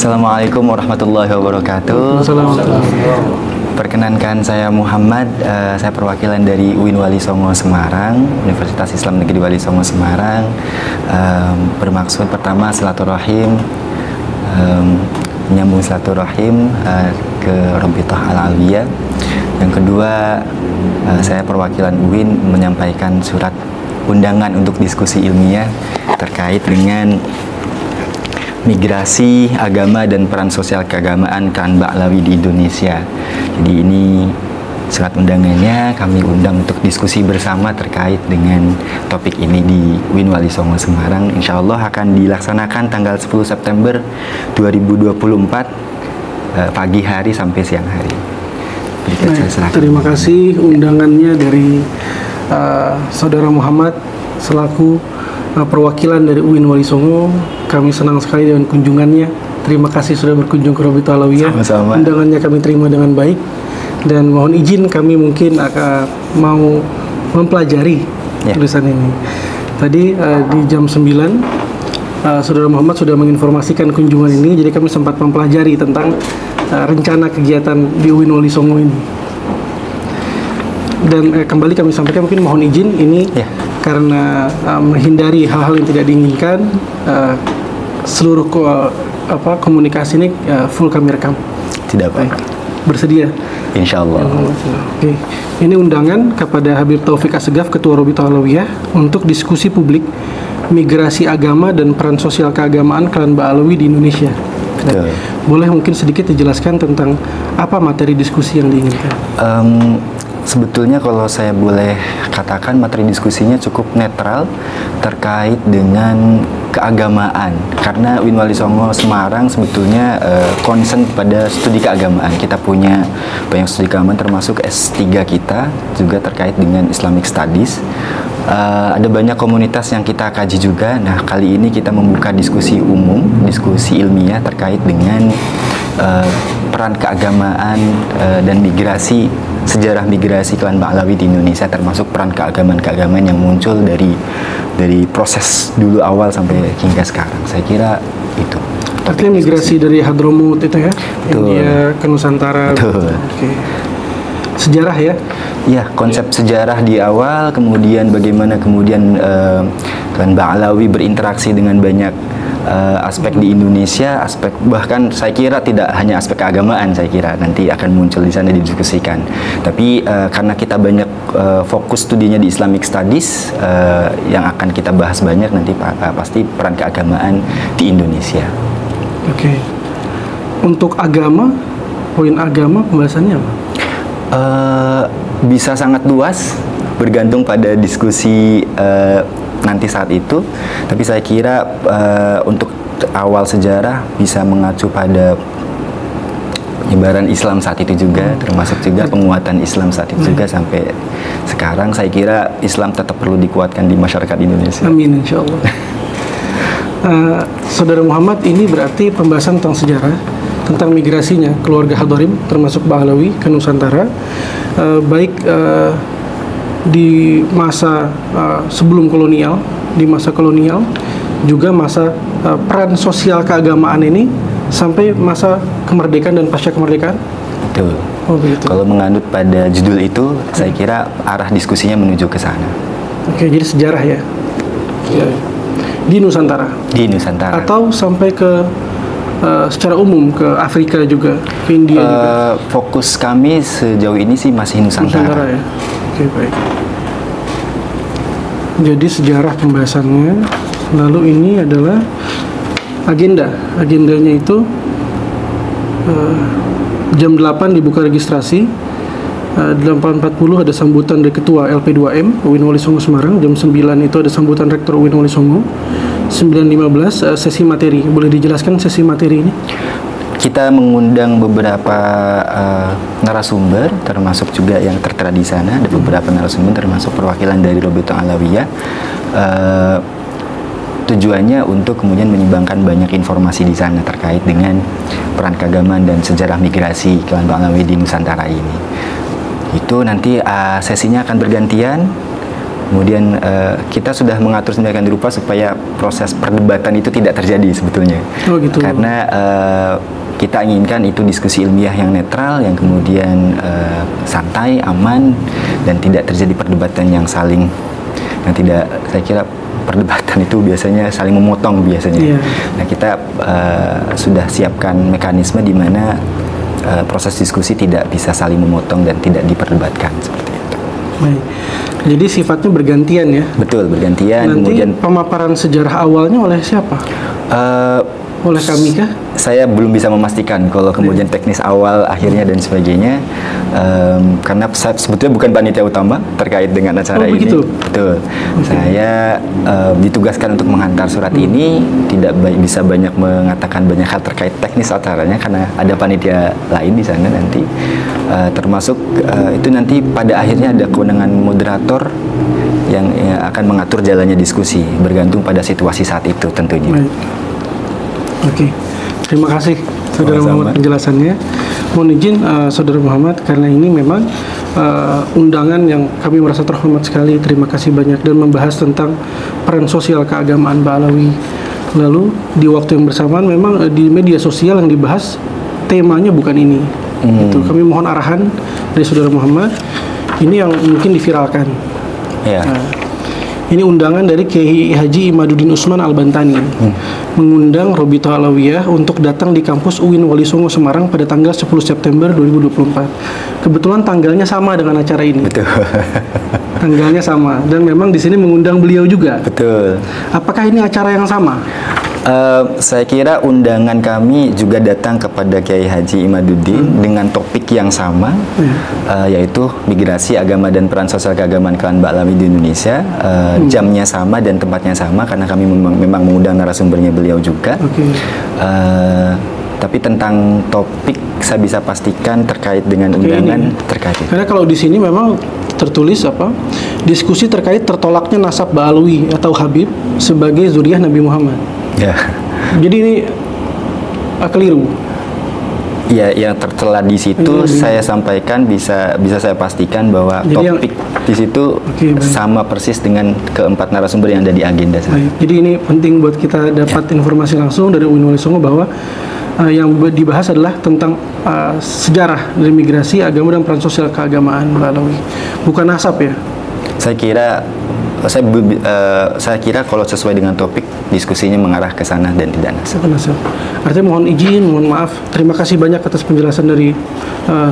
Assalamualaikum warahmatullahi wabarakatuh. Perkenankan saya Muhammad, saya perwakilan dari UIN Wali Songo Semarang, Universitas Islam Negeri Wali Songo Semarang. Bermaksud pertama silaturahim, menyambung silaturahim ke Rabithah Al-Alawiyah. Yang kedua, saya perwakilan UIN menyampaikan surat undangan untuk diskusi ilmiah terkait dengan migrasi agama dan peran sosial keagamaan Klan Ba'alawi di Indonesia. Jadi ini surat undangannya, kami undang untuk diskusi bersama terkait dengan topik ini di UIN Wali Songo Semarang. Insya Allah akan dilaksanakan tanggal 10 September 2024 pagi hari sampai siang hari. Terima kasih undangannya dari Saudara Muhammad selaku perwakilan dari UIN Wali Songo. Kami senang sekali dengan kunjungannya. Terima kasih sudah berkunjung ke Rabithah Al-Alawiyah. Undangannya kami terima dengan baik. Dan mohon izin kami mungkin akan mau mempelajari tulisan ini. Tadi di jam 9 Saudara Muhammad sudah menginformasikan kunjungan ini. Jadi kami sempat mempelajari tentang rencana kegiatan di UIN Wali Songo ini. Dan kembali kami sampaikan, mungkin mohon izin ini karena menghindari hal-hal yang tidak diinginkan, seluruh komunikasi ini full kami rekam. Tidak apa. Bersedia? Insya Allah. Oke. Ini undangan kepada Habib Taufik Assegaf, Ketua Rabithah Al-Alawiyah, untuk diskusi publik migrasi agama dan peran sosial keagamaan Klan Ba'alawi di Indonesia. Betul. Boleh mungkin sedikit dijelaskan tentang apa materi diskusi yang diinginkan? Sebetulnya kalau saya boleh katakan materi diskusinya cukup netral terkait dengan keagamaan, karena UIN Wali Songo Semarang sebetulnya concern pada studi keagamaan. Kita punya banyak studi keagamaan termasuk S3 kita juga terkait dengan Islamic Studies. Ada banyak komunitas yang kita kaji juga. Nah, kali ini kita membuka diskusi umum, diskusi ilmiah terkait dengan peran keagamaan dan migrasi, sejarah migrasi Klan Ba'alawi di Indonesia, termasuk peran keagamaan-keagamaan yang muncul dari proses dulu awal sampai hingga sekarang. Saya kira itu. Artinya migrasi dari Hadramut itu ya, India ke Nusantara. Betul. Oke. Sejarah ya? Ya, konsep sejarah di awal, kemudian bagaimana kemudian Klan Ba'alawi berinteraksi dengan banyak aspek di Indonesia, aspek bahkan saya kira tidak hanya aspek keagamaan, saya kira nanti akan muncul di sana didiskusikan. Tapi karena kita banyak fokus studinya di Islamic Studies, yang akan kita bahas banyak nanti pasti peran keagamaan di Indonesia. Oke. Untuk agama, poin agama pembahasannya apa? Bisa sangat luas, bergantung pada diskusi nanti saat itu. Tapi saya kira untuk awal sejarah bisa mengacu pada penyebaran Islam saat itu juga, termasuk juga penguatan Islam saat itu juga sampai sekarang. Saya kira Islam tetap perlu dikuatkan di masyarakat Indonesia. Amin, insya Allah. Saudara Muhammad, ini berarti pembahasan tentang sejarah, tentang migrasinya keluarga Hadarim termasuk Ba'alawi ke Nusantara, baik di masa sebelum kolonial, di masa kolonial, juga masa peran sosial keagamaan ini sampai masa kemerdekaan dan pasca kemerdekaan. Betul. Oh, begitu. Kalau menganut pada judul itu, saya kira arah diskusinya menuju ke sana. Oke, jadi sejarah ya. Di Nusantara. Di Nusantara. Atau sampai ke secara umum ke Afrika juga, ke India juga. Fokus kami sejauh ini sih masih Nusantara. Ya. Oke, baik. Jadi sejarah pembahasannya. Lalu ini adalah agendanya itu jam 8 dibuka registrasi, 8.40 ada sambutan dari Ketua LP2M UIN Wali Songo Semarang, jam 9 itu ada sambutan Rektor UIN Wali Songo, 9.15 sesi materi. Boleh dijelaskan sesi materi ini? Kita mengundang beberapa narasumber, termasuk juga yang tertera di sana. Ada beberapa narasumber, termasuk perwakilan dari Rabithah Al-Alawiyah. Tujuannya untuk kemudian menyimbangkan banyak informasi di sana terkait dengan peran keagamaan dan sejarah migrasi Klan Ba'alawi di Nusantara ini. Itu nanti sesinya akan bergantian. Kemudian kita sudah mengatur sedemikian rupa supaya proses perdebatan itu tidak terjadi sebetulnya. Oh gitu. Karena kita inginkan itu diskusi ilmiah yang netral, yang kemudian santai, aman, dan tidak terjadi perdebatan yang tidak, saya kira perdebatan itu biasanya saling memotong biasanya. Nah, kita sudah siapkan mekanisme di mana proses diskusi tidak bisa saling memotong dan tidak diperdebatkan seperti itu. Baik. Jadi sifatnya bergantian ya? Betul, bergantian. Nanti kemudian pemaparan sejarah awalnya oleh siapa? Oleh kami kah? Saya belum bisa memastikan kalau kemudian teknis awal, akhirnya dan sebagainya, karena saya sebetulnya bukan panitia utama terkait dengan acara ini. Begitu? Betul. Saya ditugaskan untuk menghantar surat ini, tidak bisa banyak mengatakan banyak hal terkait teknis acaranya karena ada panitia lain di sana nanti. Termasuk itu nanti pada akhirnya ada kewenangan moderator yang akan mengatur jalannya diskusi, bergantung pada situasi saat itu tentunya. Oke, terima kasih Saudara Muhammad penjelasannya. Mohon izin Saudara Muhammad, karena ini memang undangan yang kami merasa terhormat sekali. Terima kasih banyak dan membahas tentang peran sosial keagamaan Ba'alawi. Lalu di waktu yang bersamaan memang di media sosial yang dibahas temanya bukan ini. Itu kami mohon arahan dari Saudara Muhammad. Ini yang mungkin diviralkan. Ini undangan dari Kiai Haji Imaduddin Usman Al-Bantani mengundang Robito Alawiyah untuk datang di kampus UIN Wali Songo Semarang pada tanggal 10 September 2024. Kebetulan tanggalnya sama dengan acara ini. Betul. Tanggalnya sama dan memang di sini mengundang beliau juga. Betul. Apakah ini acara yang sama? Saya kira undangan kami juga datang kepada Kiai Haji Imaduddin dengan topik yang sama, yaitu migrasi agama dan peran sosial keagamaan kalangan Ba'alawi di Indonesia. Jamnya sama dan tempatnya sama karena kami memang mengundang narasumbernya beliau juga. Tapi tentang topik saya bisa pastikan terkait dengan undangan terkait itu. Karena kalau di sini memang tertulis diskusi terkait tertolaknya nasab Ba'alawi atau Habib sebagai zuriyah Nabi Muhammad. Ya. Jadi ini keliru. Ya, yang tertera di situ saya sampaikan bisa saya pastikan bahwa jadi topik di situ sama persis dengan keempat narasumber yang ada di agenda saya. Jadi ini penting buat kita dapat informasi langsung dari UIN Wali Songo bahwa yang dibahas adalah tentang sejarah dari migrasi agama dan peran sosial keagamaan Ba'alawi, bukan nasab ya. Saya kira kalau sesuai dengan topik diskusinya mengarah ke sana dan tidak nasab. Artinya mohon izin, mohon maaf. Terima kasih banyak atas penjelasan dari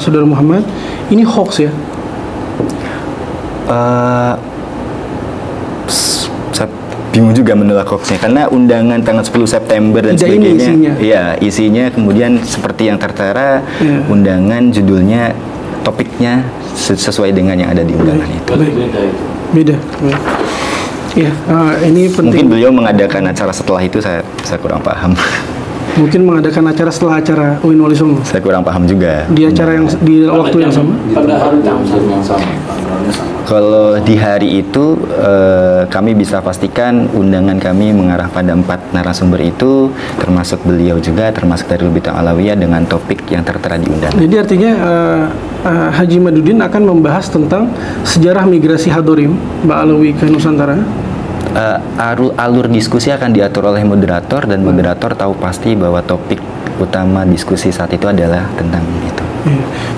Saudara Muhammad. Ini hoax ya? Saya bingung juga menolak hoaxnya karena undangan tanggal 10 September dan sebagainya. Isinya kemudian seperti yang tertera undangan, judulnya, topiknya sesuai dengan yang ada di undangan itu. Beda. Ya, ini penting. Mungkin beliau mengadakan acara setelah itu, saya kurang paham. Mungkin mengadakan acara setelah acara UIN Wali Songo. Saya kurang paham juga. Di acara yang di waktu yang sama. Pada hari yang sama. Kalau di hari itu kami bisa pastikan undangan kami mengarah pada 4 narasumber itu, termasuk beliau juga, termasuk dari Robito Alawiyah dengan topik yang tertera di undangan. Jadi artinya Haji Imaduddin akan membahas tentang sejarah migrasi Hadorim Ba'alawi ke Nusantara. Alur diskusi akan diatur oleh moderator dan moderator tahu pasti bahwa topik utama diskusi saat itu adalah tentang itu.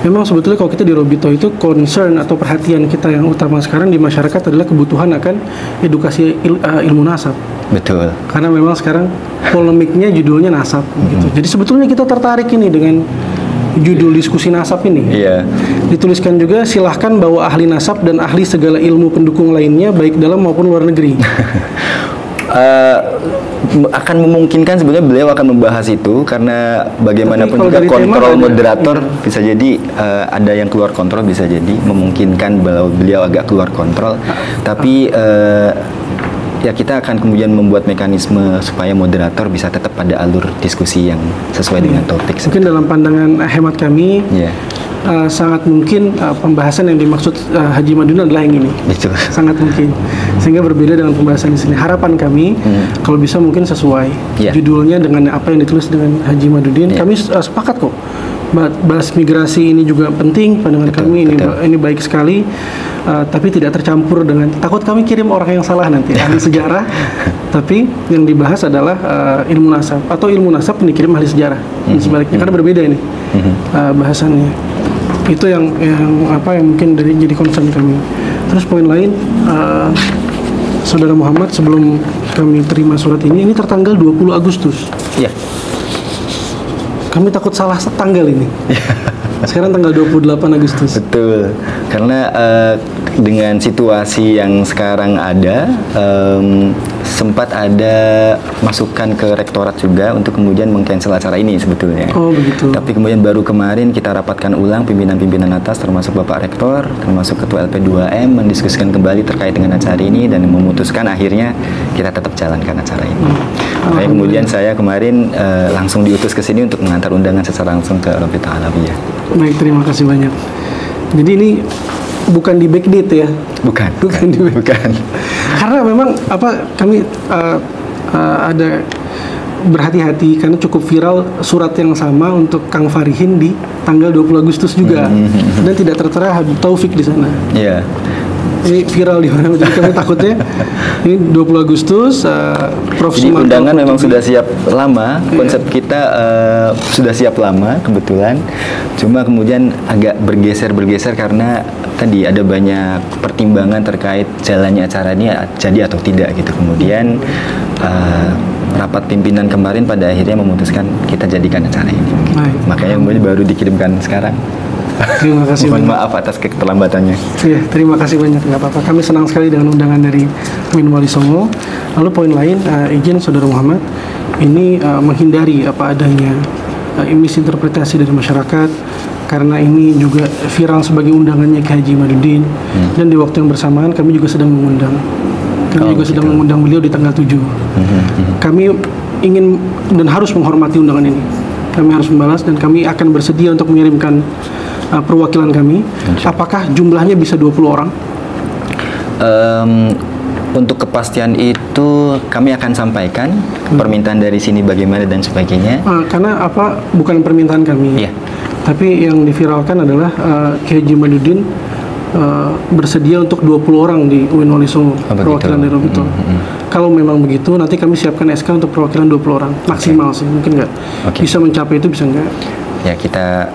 Memang sebetulnya kalau kita di Robito itu concern atau perhatian kita yang utama sekarang di masyarakat adalah kebutuhan akan edukasi ilmu nasab. Betul. Karena memang sekarang polemiknya judulnya nasab gitu. Jadi sebetulnya kita tertarik ini dengan judul diskusi nasab ini. Dituliskan juga silahkan bawa ahli nasab dan ahli segala ilmu pendukung lainnya baik dalam maupun luar negeri. Akan memungkinkan sebenarnya beliau akan membahas itu karena bagaimanapun juga kontrol moderator bisa jadi ada yang keluar kontrol, bisa jadi memungkinkan beliau agak keluar kontrol. Tapi ya kita akan kemudian membuat mekanisme supaya moderator bisa tetap pada alur diskusi yang sesuai dengan topik. Mungkin dalam pandangan hemat kami sangat mungkin pembahasan yang dimaksud Haji Imaduddin adalah yang ini. Betul. Sangat mungkin. Sehingga berbeda dengan pembahasan di sini. Harapan kami kalau bisa mungkin sesuai judulnya dengan apa yang ditulis dengan Haji Imaduddin. Kami sepakat kok bahas migrasi ini juga penting pandangan kami, ini baik sekali. Tapi tidak tercampur dengan, takut kami kirim orang yang salah nanti, ahli sejarah. Tapi yang dibahas adalah ilmu nasab, atau ilmu nasab yang dikirim ahli sejarah, dan sebaliknya, karena berbeda ini bahasannya. Itu yang mungkin jadi concern kami. Terus poin lain, Saudara Muhammad, sebelum kami terima surat ini tertanggal 20 Agustus. Iya. Kami takut salah tanggal ini. Sekarang tanggal 28 Agustus. Betul. Karena dengan situasi yang sekarang ada, sempat ada masukan ke rektorat juga untuk kemudian meng-cancel acara ini sebetulnya. Oh, begitu. Tapi kemudian baru kemarin kita rapatkan ulang pimpinan-pimpinan atas, termasuk Bapak Rektor, termasuk Ketua LP2M, mendiskusikan kembali terkait dengan acara ini dan memutuskan akhirnya kita tetap jalankan acara ini. Makanya kemudian saya kemarin langsung diutus ke sini untuk mengantar undangan secara langsung ke Rabita Alawiyah. Baik, terima kasih banyak. Jadi ini bukan di backdate ya? Bukan di backdate. Bukan. Karena memang kami ada berhati-hati karena cukup viral surat yang sama untuk Kang Farihin di tanggal 20 Agustus juga, dan tidak tertera Habib Taufik di sana. Iya. Ini viral di mana, jadi kami takutnya ini 20 Agustus Prof. Jadi Sumarto undangan memang sudah siap lama, konsep kita sudah siap lama kebetulan, cuma kemudian agak bergeser karena tadi ada banyak pertimbangan terkait jalannya acara ini jadi atau tidak gitu. Kemudian rapat pimpinan kemarin pada akhirnya memutuskan kita jadikan acara ini. Makanya kemudian baru dikirimkan sekarang. Terima kasih. Mohon maaf atas keterlambatannya. Iya, terima kasih banyak, nggak apa-apa. Kami senang sekali dengan undangan dari Win Wali Songo. Lalu poin lain, izin Saudara Muhammad, ini menghindari adanya misinterpretasi dari masyarakat, karena ini juga viral sebagai undangannya Kiai Haji Imaduddin, dan di waktu yang bersamaan kami juga sedang mengundang. Sedang mengundang beliau di tanggal 7. Kami ingin dan harus menghormati undangan ini. Kami harus membalas dan kami akan bersedia untuk mengirimkan perwakilan kami. Apakah jumlahnya bisa 20 orang? Untuk kepastian itu kami akan sampaikan permintaan dari sini bagaimana dan sebagainya. Karena bukan permintaan kami. Iya. Tapi yang diviralkan adalah Kiai Haji Imaduddin bersedia untuk 20 orang di UIN Wali Songo, perwakilan dari Robito. Kalau memang begitu, nanti kami siapkan SK untuk perwakilan 20 orang maksimal sih, mungkin nggak bisa mencapai itu, bisa nggak? Ya, kita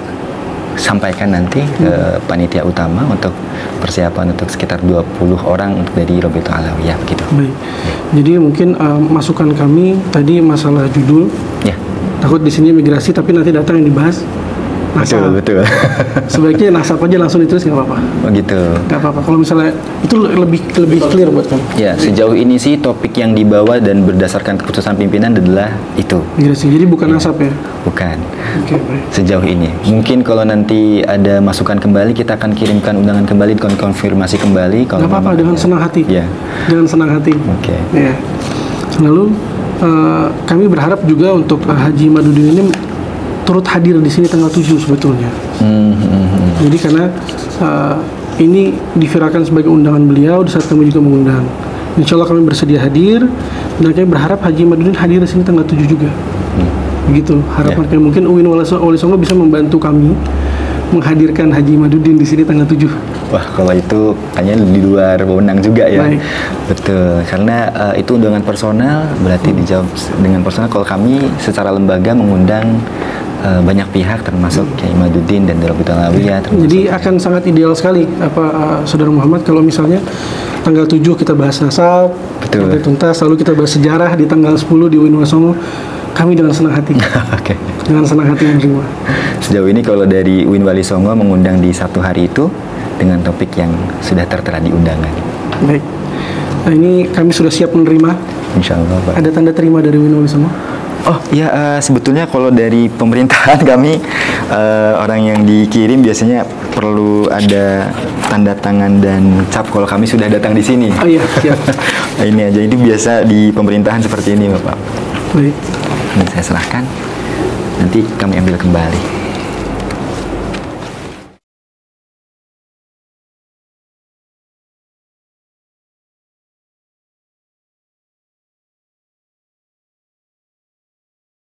sampaikan nanti ke panitia utama untuk persiapan untuk sekitar 20 orang untuk dari Robito Alawiyah begitu. Baik. Jadi mungkin masukan kami tadi masalah judul. Ya. Takut di sini migrasi tapi nanti datang yang dibahas nasab. Betul. Sebaiknya nasab aja langsung ditulis, nggak apa-apa. Oh gitu. Nggak apa-apa. Kalau misalnya itu lebih clear buat kamu. Ya, sejauh ini sih topik yang dibawa dan berdasarkan keputusan pimpinan adalah itu. Migrasi. Jadi bukan nasab ya? Bukan. Oke, baik. Sejauh ini. Mungkin kalau nanti ada masukan kembali, kita akan kirimkan undangan kembali, konfirmasi kembali. Nggak apa-apa, dengan senang hati. Ya. Dengan senang hati. Oke. Ya. Lalu kami berharap juga untuk Haji Imaduddin ini turut hadir di sini tanggal 7 sebetulnya. Jadi karena ini diviralkan sebagai undangan beliau di saat kami juga mengundang. Insya Allah kami bersedia hadir, dan kami berharap Haji Imaduddin hadir di sini tanggal 7 juga. Begitu harapan kami. Mungkin UIN Wali Songo bisa membantu kami menghadirkan Haji Imaduddin di sini tanggal 7. Wah, kalau itu hanya di luar wewenang juga ya. Baik. Betul, karena itu undangan personal, berarti dijawab dengan personal. Kalau kami secara lembaga mengundang banyak pihak, termasuk Kiai Imaduddin dan Robito Alawiyah. Jadi akan sangat ideal sekali Saudara Muhammad kalau misalnya tanggal 7 kita bahas nasab, sampai tuntas, lalu kita bahas sejarah di tanggal 10 di UIN Wali Songo. Kami dengan senang hati. Oke. Dengan senang hati menerima. Sejauh ini kalau dari UIN Wali Songo mengundang di satu hari itu dengan topik yang sudah tertera di undangan. Baik. Nah, ini kami sudah siap menerima. Insya Allah, Pak. Ada tanda terima dari UIN Wali Songo? Oh ya, sebetulnya kalau dari pemerintahan kami orang yang dikirim biasanya perlu ada tanda tangan dan cap kalau kami sudah datang di sini. Oh iya, siap. Nah, ini aja, itu biasa di pemerintahan seperti ini, Bapak. Baik. Ini saya serahkan, nanti kami ambil kembali.